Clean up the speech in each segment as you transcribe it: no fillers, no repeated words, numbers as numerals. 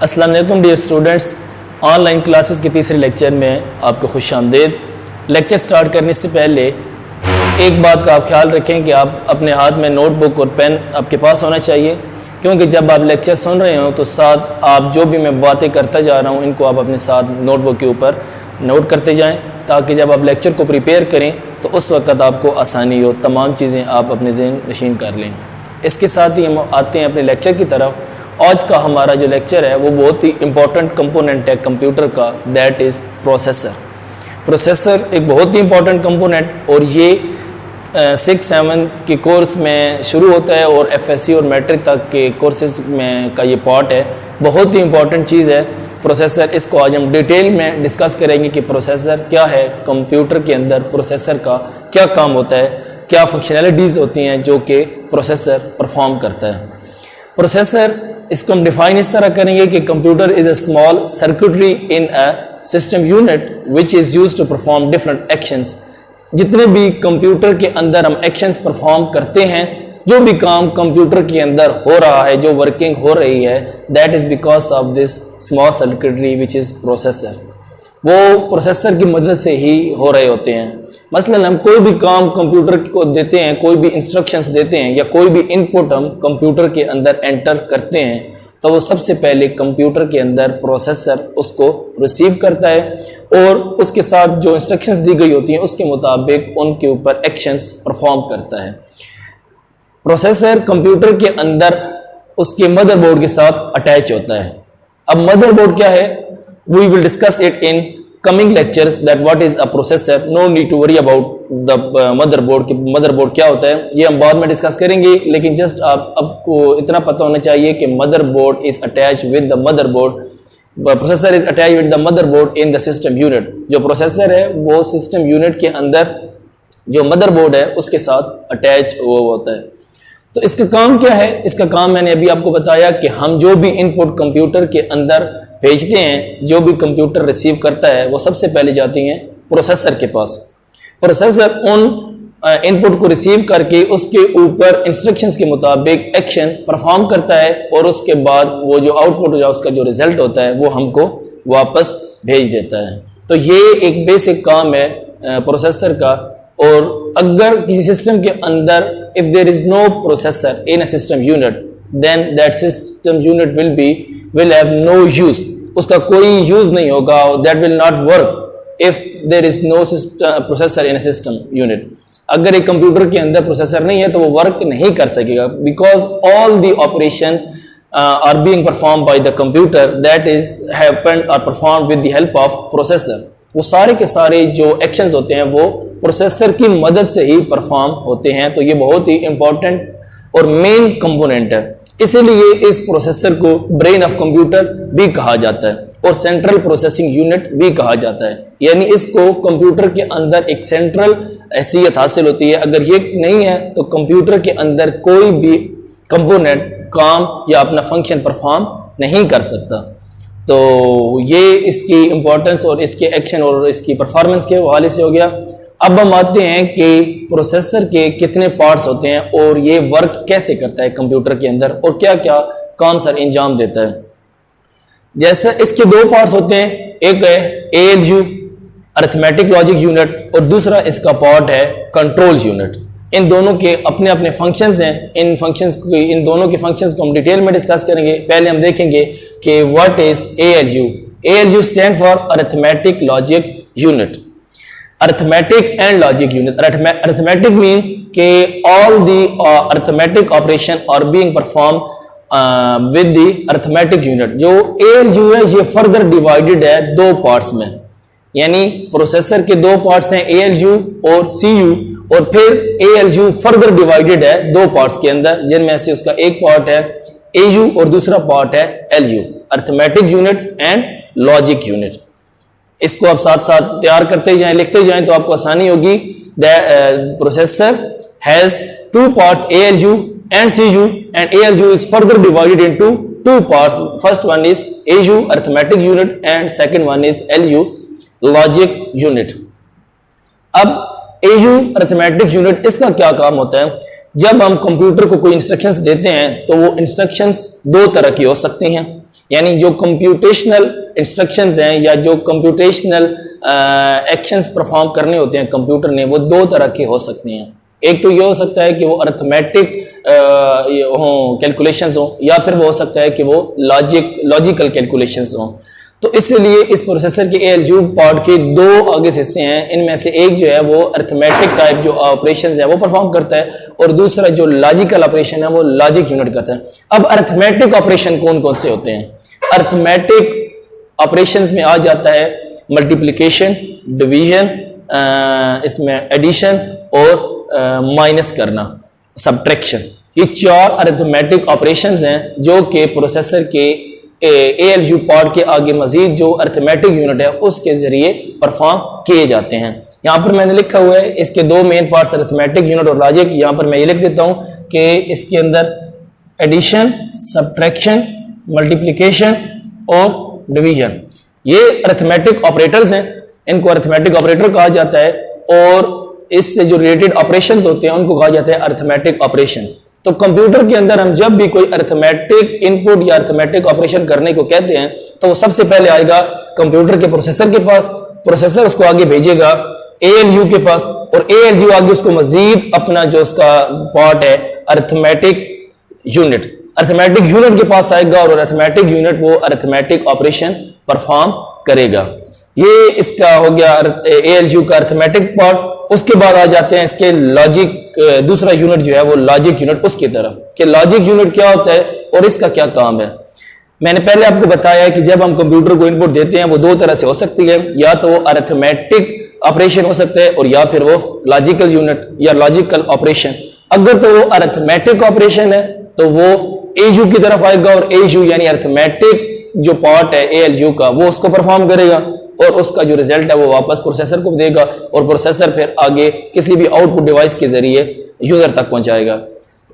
अस्सलाम वालेकुम dear students, online classes के तीसरे लेक्चर में आपको खुश आमदीद। लेक्चर स्टार्ट करने से पहले एक बात का आप ख्याल रखें कि आप अपने हाथ में नोटबुक और पेन आपके पास होना चाहिए, क्योंकि जब आप लेक्चर सुन रहे हो तो साथ आप जो भी मैं बातें करता जा रहा हूँ इनको आप अपने साथ नोटबुक के ऊपर नोट करते जाएं, ताकि जब आप लेक्चर को प्रिपेयर करें तो उस वक़्त आपको आसानी हो, तमाम चीज़ें आप अपने ज़हन नशीन कर लें। इसके साथ ही हम आते हैं अपने लेक्चर की तरफ। आज का हमारा जो लेक्चर है वो बहुत ही इम्पॉर्टेंट कंपोनेंट है कंप्यूटर का, दैट इज़ प्रोसेसर। प्रोसेसर एक बहुत ही इम्पॉर्टेंट कंपोनेंट और ये 6-7 के कोर्स में शुरू होता है और एफएससी और मैट्रिक तक के कोर्सेज में का ये पार्ट है। बहुत ही इम्पॉर्टेंट चीज़ है प्रोसेसर। इसको आज हम डिटेल में डिस्कस करेंगे कि प्रोसेसर क्या है, कंप्यूटर के अंदर प्रोसेसर का क्या काम होता है, क्या फंक्शनैलिटीज़ होती हैं जो कि प्रोसेसर परफॉर्म करता है। प्रोसेसर इसको हम डिफाइन इस तरह करेंगे कि computer is a small circuitry in a system unit which is used to perform different actions. जितने भी कंप्यूटर के अंदर हम एक्शंस परफॉर्म करते हैं, जो भी काम कंप्यूटर के अंदर हो रहा है, जो वर्किंग हो रही है, that is because of this small circuitry which is processor. वो प्रोसेसर की मदद से ही हो रहे होते हैं। मसलन हम कोई भी काम कंप्यूटर को देते हैं, कोई भी इंस्ट्रक्शंस देते हैं या कोई भी इनपुट हम कंप्यूटर के अंदर एंटर करते हैं, तो वो सबसे पहले कंप्यूटर के अंदर प्रोसेसर उसको रिसीव करता है और उसके साथ जो इंस्ट्रक्शंस दी गई होती हैं उसके मुताबिक उनके ऊपर एक्शंस परफॉर्म करता है। प्रोसेसर कंप्यूटर के अंदर उसके मदरबोर्ड के साथ अटैच होता है। अब मदरबोर्ड क्या है, we will discuss it in coming lectures that what is a processor, no need to worry about the motherboard कि motherboard क्या होता है, ये हम बाद में डिस्कस करेंगे। लेकिन जस्ट आपको इतना पता होना चाहिए कि motherboard is attached with the motherboard, processor is attached with the motherboard in the system unit। जो प्रोसेसर है वो सिस्टम यूनिट के अंदर जो मदरबोर्ड है उसके साथ अटैच होता है। तो इसका काम क्या है? इसका काम मैंने अभी आपको बताया कि हम जो भी इनपुट कंप्यूटर के अंदर भेजते हैं, जो भी कंप्यूटर रिसीव करता है, वो सबसे पहले जाती हैं प्रोसेसर के पास। प्रोसेसर उन इनपुट को रिसीव करके उसके ऊपर इंस्ट्रक्शंस के मुताबिक एक्शन परफॉर्म करता है और उसके बाद वो जो आउटपुट हो जाए, उसका जो रिजल्ट होता है वो हमको वापस भेज देता है। तो ये एक बेसिक काम है प्रोसेसर का। और अगर किसी सिस्टम के अंदर if there is no processor in a system unit, then that system unit will have no use, उसका कोई यूज नहीं होगा, that will not work if there is no processor in a system unit। अगर एक computer के अंदर processor नहीं है तो वो वर्क नहीं कर सकेगा, because all the operation are being performed by the computer that is happened or performed with the help of processor। वो सारे के सारे जो एक्शंस होते हैं वो प्रोसेसर की मदद से ही परफॉर्म होते हैं। तो ये बहुत ही इंपॉर्टेंट और मेन कंपोनेंट है, इसीलिए इस प्रोसेसर को ब्रेन ऑफ कंप्यूटर भी कहा जाता है और सेंट्रल प्रोसेसिंग यूनिट भी कहा जाता है। यानी इसको कंप्यूटर के अंदर एक सेंट्रल हैसियत हासिल होती है। अगर ये नहीं है तो कंप्यूटर के अंदर कोई भी कंपोनेंट काम या अपना फंक्शन परफॉर्म नहीं कर सकता। तो ये इसकी इंपॉर्टेंस और इसके एक्शन और इसकी परफॉर्मेंस के हवाले से हो गया। अब हम आते हैं कि प्रोसेसर के कितने पार्ट्स होते हैं और ये वर्क कैसे करता है कंप्यूटर के अंदर और क्या क्या काम सर अंजाम देता है। जैसे इसके दो पार्ट्स होते हैं, एक है ALU अरिथमेटिक लॉजिक यूनिट और दूसरा इसका पार्ट है कंट्रोल यूनिट। इन दोनों के अपने अपने फंक्शंस हैं। इन दोनों के फंक्शंस को हम डिटेल में डिस्कस करेंगे। पहले हम देखेंगे कि what is ALU। ALU stand for arithmetic logic unit. arithmetic and logic unit। arithmetic mean कि all the arithmetic operation are being performed with the arithmetic unit। जो ALU है ये further divided है दो parts में, यानी प्रोसेसर के दो parts हैं ALU और CU, और फिर ALU further divided है दो parts के अंदर, जिनमें से उसका एक part है AU और दूसरा part है LU, arithmetic unit and logic unit। इसको आप साथ साथ तैयार करते जाएं, लिखते जाएं तो आपको आसानी होगी। Processor has two parts ALU and CU and ALU is further divided into two parts। First one is AU arithmetic unit and second one is LU logic unit। अब AU arithmetic unit इसका क्या काम होता है? जब हम computer को कोई इंस्ट्रक्शंस देते हैं तो वो इंस्ट्रक्शंस दो तरह की हो सकती हैं। यानी जो कंप्यूटेशनल इंस्ट्रक्शंस हैं या जो कंप्यूटेशनल एक्शंस परफॉर्म करने होते हैं कंप्यूटर ने, वो दो तरह के हो सकते हैं। एक तो ये हो सकता है कि वो अर्थमेटिक कैलकुलेशंस हो, या फिर वो हो सकता है कि वो लॉजिकल कैलकुलेशंस हो। तो इसलिए इस प्रोसेसर के ALU पार्ट के दो आगे हिस्से हैं। इनमें से एक जो है वो अर्थमेटिक टाइप जो ऑपरेशंस है वो परफॉर्म करता है, और दूसरा जो लॉजिकल ऑपरेशन है वो लॉजिक यूनिट करता है। अब अर्थमेटिक ऑपरेशन कौन कौन से होते हैं? अर्थमेटिक ऑपरेशंस में आ जाता है मल्टीप्लिकेशन, डिवीजन, इसमें एडिशन और माइनस करना, सब्ट्रैक्शन। ये चार अर्थमेटिक ऑपरेशंस हैं जो कि प्रोसेसर के ALU पार्ट के आगे मजीद जो अर्थमेटिक यूनिट है उसके जरिए परफॉर्म किए जाते हैं। यहाँ पर मैंने लिखा हुआ है इसके दो मेन पार्ट्स अर्थमेटिक यूनिट और लॉजिक। यहाँ पर मैं ये लिख देता हूँ कि इसके अंदर एडिशन, सब्ट्रैक्शन, मल्टीप्लिकेशन और डिवीजन, ये अर्थमेटिक ऑपरेटर्स हैं। इनको अर्थमेटिक ऑपरेटर कहा जाता है, और इससे जो रिलेटेड ऑपरेशंस होते हैं उनको कहा जाता है अर्थमेटिक ऑपरेशंस। तो कंप्यूटर के अंदर हम जब भी कोई अर्थमेटिक इनपुट या अर्थमेटिक ऑपरेशन करने को कहते हैं तो वो सबसे पहले आएगा कंप्यूटर के प्रोसेसर के पास, प्रोसेसर उसको आगे भेजेगा ALU के पास, और ALU आगे उसको मजीद अपना जो उसका पार्ट है अर्थमेटिक यूनिट के पास आएगा, और अर्थमेटिक यूनिट वो अर्थमेटिक ऑपरेशन परफॉर्म करेगा। ये इसका हो गया ALU का अर्थमेटिक पार्ट। उसके बाद आ जाते हैं इसके लॉजिक, दूसरा यूनिट जो है वो लॉजिक यूनिट, उसकी तरफ कि लॉजिक यूनिट क्या होता है और इसका क्या काम है। मैंने पहले आपको बताया है कि जब हम कंप्यूटर को इनपुट देते हैं वो दो तरह से हो सकती है, या तो वो अर्थमेटिक ऑपरेशन हो सकता है और या फिर वो लॉजिकल यूनिट या लॉजिकल ऑपरेशन। अगर तो वो अर्थमेटिक ऑपरेशन है तो वो ALU की तरफ आएगा, और ALU यानी अर्थमेटिक जो पार्ट है ALU का वो उसको परफॉर्म करेगा, और उसका जो रिजल्ट है वो वापस प्रोसेसर को देगा, और प्रोसेसर फिर आगे किसी भी आउटपुट डिवाइस के जरिए यूजर तक पहुंचाएगा।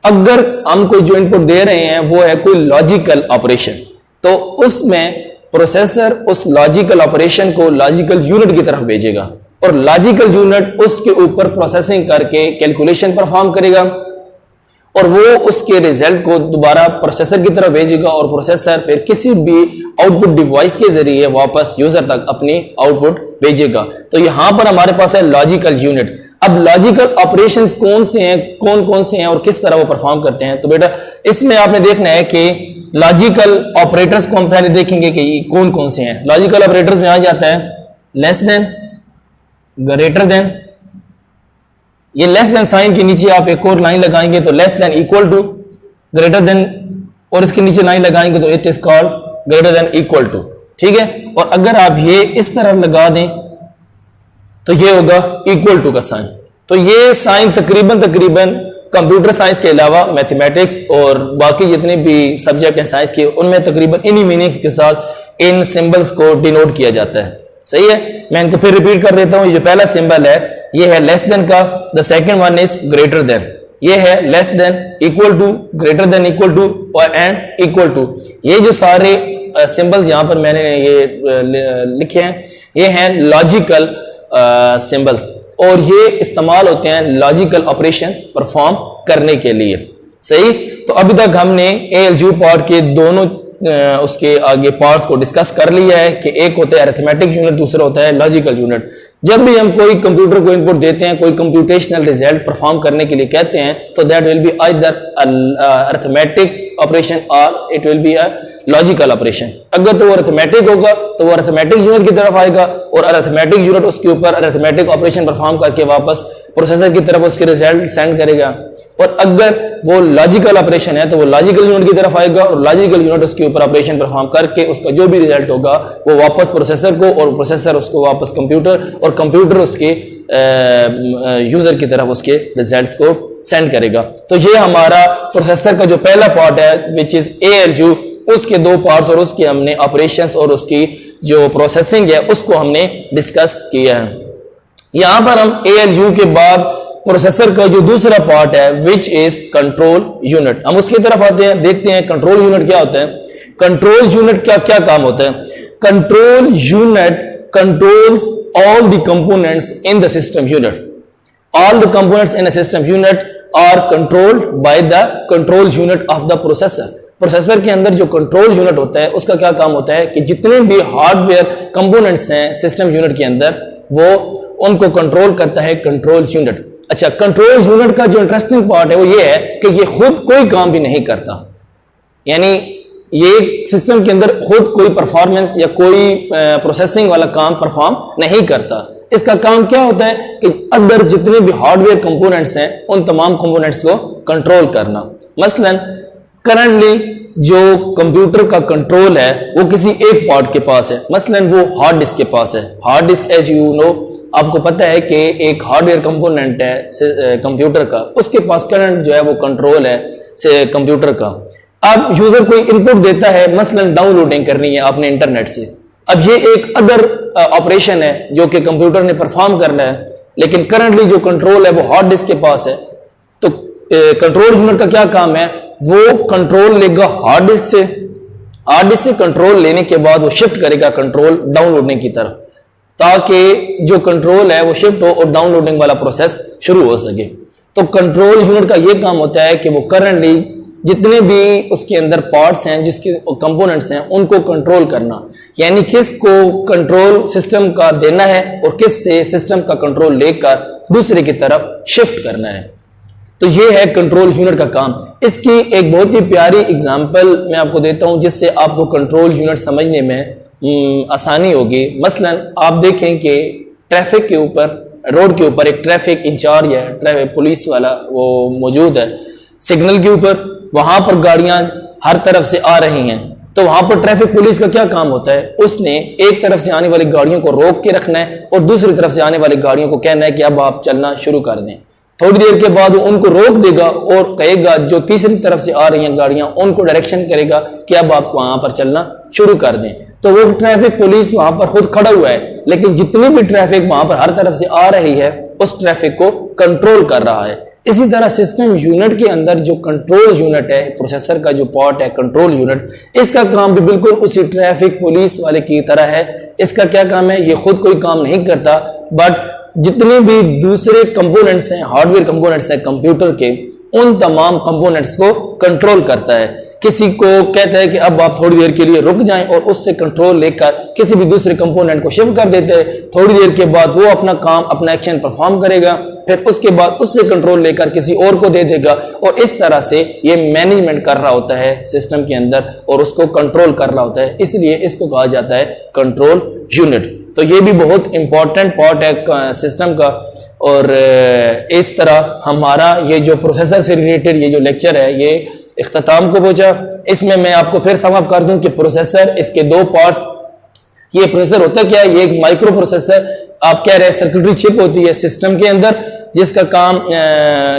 अगर हम कोई जो इनपुट दे रहे हैं वो है कोई लॉजिकल ऑपरेशन, तो उसमें प्रोसेसर उस लॉजिकल ऑपरेशन को लॉजिकल यूनिट की तरफ भेजेगा, और लॉजिकल यूनिट उसके ऊपर प्रोसेसिंग करके कैलकुलेशन परफॉर्म करेगा, और वो उसके रिजल्ट को दोबारा प्रोसेसर की तरफ भेजेगा, और प्रोसेसर फिर किसी भी आउटपुट डिवाइस के जरिए वापस यूजर तक अपनी आउटपुट भेजेगा। तो यहां पर हमारे पास है लॉजिकल यूनिट। अब लॉजिकल ऑपरेशंस कौन कौन से हैं और किस तरह वो परफॉर्म करते हैं? तो बेटा इसमें आपने देखना है कि लॉजिकल ऑपरेटर्स को हम पहले देखेंगे कि कौन कौन से हैं। लॉजिकल ऑपरेटर्स में आ जाता है लेस देन, ग्रेटर देन। ये लेस देन साइन के नीचे आप एक और लाइन लगाएंगे तो less than equal to, greater than, और इसके नीचे लाइन लगाएंगे तो it is called greater than equal to. ठीक है, और अगर आप ये इस तरह लगा दें तो ये होगा इक्वल टू का साइन। तो ये साइन तकरीबन कंप्यूटर साइंस के अलावा मैथमेटिक्स और बाकी जितने भी सब्जेक्ट हैं साइंस के, उनमें तकरीबन इन्हीं मीनिंग्स के साथ इन सिंबल्स को डिनोट किया जाता है। सही है, मैं इनको फिर रिपीट कर देता हूं। ये जो पहला सिंबल है ये है लेस देन का, the second one is greater than, ये है less than, equal to, greater than equal to और एंड इक्वल टू। ये जो सारे सिंबल्स यहां पर मैंने ये लिखे हैं ये हैं लॉजिकल सिंबल्स, और ये इस्तेमाल होते हैं लॉजिकल ऑपरेशन परफॉर्म करने के लिए। सही, तो अभी तक हमने ALU पार्ट के दोनों उसके आगे पार्ट्स को डिस्कस कर लिया है कि एक होता है अरिथमेटिक यूनिट, दूसरा होता है लॉजिकल यूनिट। जब भी हम कोई कंप्यूटर को इनपुट देते हैं, कोई कंप्यूटेशनल रिजल्ट परफॉर्म करने के लिए कहते हैं, तो that will be either arithmetic operation और it will be a logical operation. अगर तो वो अरिथमेटिक होगा तो वो अरिथमेटिक यूनिट की तरफ आएगा, और अरिथमेटिक यूनिट उसके ऊपर अरिथमेटिक ऑपरेशन परफॉर्म करके वापस प्रोसेसर की तरफ उसके रिजल्ट सेंड करेगा। और अगर वो लॉजिकल ऑपरेशन है तो वो लॉजिकल यूनिट की तरफ आएगा, और लॉजिकल यूनिट उसके ऊपर ऑपरेशन परफॉर्म करके उसका जो भी रिजल्ट होगा वो वापस प्रोसेसर को, और प्रोसेसर उसको वापस कंप्यूटर, और कंप्यूटर उसके यूजर की तरफ उसके रिजल्ट्स को सेंड करेगा। तो ये हमारा प्रोसेसर का जो पहला पार्ट है विच इज ALU, उसके दो पार्ट्स और उसके हमने ऑपरेशंस और उसकी जो प्रोसेसिंग है उसको हमने डिस्कस किया है। यहां पर हम ALU के बाद प्रोसेसर का जो दूसरा पार्ट है विच इज कंट्रोल यूनिट, हम उसकी तरफ आते हैं, देखते हैं कंट्रोल यूनिट क्या होता है। कंट्रोल यूनिट का क्या काम होता है? Control unit controls all the components in the system unit. All the components in a system unit are controlled by the control unit of the processor. Processor के अंदर जो कंट्रोल यूनिट होता है उसका क्या काम होता है कि जितने भी हार्डवेयर कंपोनेंट्स हैं सिस्टम यूनिट के अंदर वो उनको कंट्रोल करता है कंट्रोल यूनिट। अच्छा, कंट्रोल यूनिट का जो इंटरेस्टिंग पार्ट है वो ये है कि ये खुद कोई काम भी नहीं करता, यानी ये सिस्टम के अंदर खुद कोई परफॉर्मेंस या कोई प्रोसेसिंग वाला काम परफॉर्म नहीं करता। इसका काम क्या होता है कि अदर जितने भी हार्डवेयर कंपोनेंट्स हैं उन तमाम कंपोनेंट्स को कंट्रोल करना। मसलन करंटली जो कंप्यूटर का कंट्रोल है वो किसी एक पार्ट के पास है, मसलन वो हार्ड डिस्क के पास है। Hard disk as you know, आपको पता है कि एक हार्डवेयर कंपोनेंट है कंप्यूटर का, उसके पास करंट जो है वो कंट्रोल है से कंप्यूटर का। अब यूजर कोई इनपुट देता है, मसलन डाउनलोडिंग करनी है आपने इंटरनेट से, अब ये एक अदर ऑपरेशन है जो कि कंप्यूटर ने परफॉर्म करना है, लेकिन करंटली जो कंट्रोल है वो हार्ड डिस्क के पास है। तो कंट्रोल यूनिट का क्या काम है, वो कंट्रोल लेगा हार्ड डिस्क से, हार्ड डिस्क से कंट्रोल लेने के बाद वो शिफ्ट करेगा कंट्रोल डाउनलोडिंग की तरफ, ताकि जो कंट्रोल है वो शिफ्ट हो और डाउनलोडिंग वाला प्रोसेस शुरू हो सके। तो कंट्रोल यूनिट का ये काम होता है कि वो करंटली जितने भी उसके अंदर पार्ट्स हैं, जिसके कंपोनेंट्स हैं, उनको कंट्रोल करना, यानी किस को कंट्रोल सिस्टम का देना है और किस से सिस्टम का कंट्रोल लेकर दूसरे की तरफ शिफ्ट करना है। तो ये है कंट्रोल यूनिट का काम। इसकी एक बहुत ही प्यारी एग्जांपल मैं आपको देता हूं जिससे आपको कंट्रोल यूनिट समझने में आसानी होगी। मसलन आप देखें कि ट्रैफिक के ऊपर, रोड के ऊपर एक ट्रैफिक इंचार्ज है, ट्रैफिक पुलिस वाला वो मौजूद है सिग्नल के ऊपर, वहां पर गाड़ियां हर तरफ से आ रही हैं। तो वहां पर ट्रैफिक पुलिस का क्या काम होता है, उसने एक तरफ से आने वाली गाड़ियों को रोक के रखना है और दूसरी तरफ से आने वाली गाड़ियों को कहना है कि अब आप चलना शुरू कर दें। थोड़ी देर के बाद वो उनको रोक देगा और कहेगा जो तीसरी तरफ से आ रही हैं गाड़ियां उनको डायरेक्शन करेगा कि अब आप वहां पर चलना शुरू कर दें। तो वो ट्रैफिक पुलिस वहां पर खुद खड़ा हुआ है, लेकिन जितनी भी ट्रैफिक वहां पर हर तरफ से आ रही है उस ट्रैफिक को कंट्रोल कर रहा है। इसी तरह सिस्टम यूनिट के अंदर जो कंट्रोल यूनिट है, प्रोसेसर का जो पार्ट है कंट्रोल यूनिट, इसका काम भी बिल्कुल उसी ट्रैफिक पुलिस वाले की तरह है। इसका क्या काम है, ये खुद कोई काम नहीं करता, बट जितने भी दूसरे कंपोनेंट्स हैं, हार्डवेयर कंपोनेंट्स हैं कंप्यूटर के, उन तमाम कंपोनेंट्स को कंट्रोल करता है। किसी को कहता है कि अब आप थोड़ी देर के लिए रुक जाएं और उससे कंट्रोल लेकर किसी भी दूसरे कंपोनेंट को शिफ्ट कर देते हैं। थोड़ी देर के बाद वो अपना काम, अपना एक्शन परफॉर्म करेगा, फिर उसके बाद उससे कंट्रोल लेकर किसी और को दे देगा और इस तरह से ये मैनेजमेंट कर रहा होता है सिस्टम के अंदर और उसको कंट्रोल कर रहा होता है, इसलिए इसको कहा जाता है कंट्रोल यूनिट। तो ये भी बहुत इंपॉर्टेंट पार्ट है सिस्टम का। और इस तरह हमारा ये जो प्रोसेसर से रिलेटेड ये जो लेक्चर है ये इख्तिताम को पहुंचा। इसमें मैं आपको फिर समअप कर दूं कि प्रोसेसर, इसके दो पार्ट्स, ये प्रोसेसर होता क्या है, ये एक माइक्रो प्रोसेसर, आप कह रहे हैं सर्किटरी चिप होती है सिस्टम के अंदर जिसका काम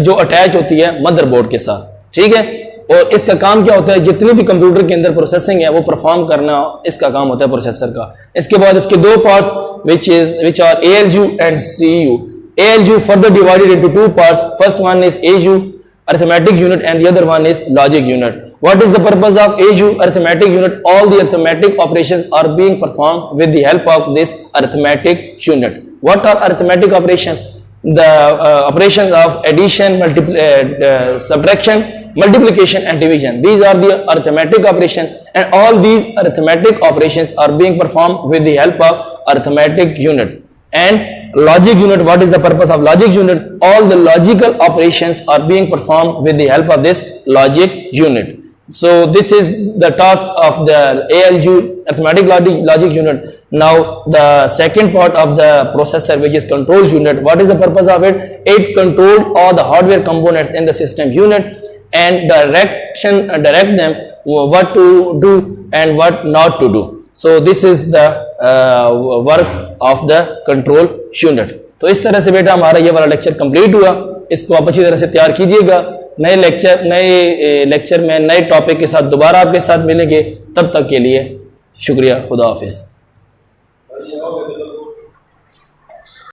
जो अटैच होती है मदरबोर्ड के साथ, ठीक है। और इसका काम क्या होता है, जितने भी कंप्यूटर के अंदर प्रोसेसिंग है वो परफॉर्म करना इसका काम होता है प्रोसेसर का। इसके बाद इसके दो parts which are ALU and CU. ALU further divided into two parts. First one is AU, arithmetic unit, and the other one is logic unit. What is the purpose of AU, arithmetic unit? All the arithmetic operations are being performed with the help of this arithmetic unit. What are arithmetic operations? The operations of addition, subtraction, multiplication and division. These are the arithmetic operations, and all these arithmetic operations are being performed with the help of arithmetic unit. And logic unit, what is the purpose of logic unit? All the logical operations are being performed with the help of this logic unit. So this is the task of the ALU, arithmetic logic unit. Now the second part of the processor, which is control unit, what is the purpose of it? It controls all the hardware components in the system unit and direct them what to do and what not to do. So this is the work of the control unit. तो इस तरह से बेटा हमारा ये वाला lecture complete हुआ। इसको आप अच्छी तरह से तैयार कीजिएगा। नए लेक्चर में नए टॉपिक के साथ दोबारा आपके साथ मिलेंगे। तब तक के लिए शुक्रिया। खुदा हाफिज।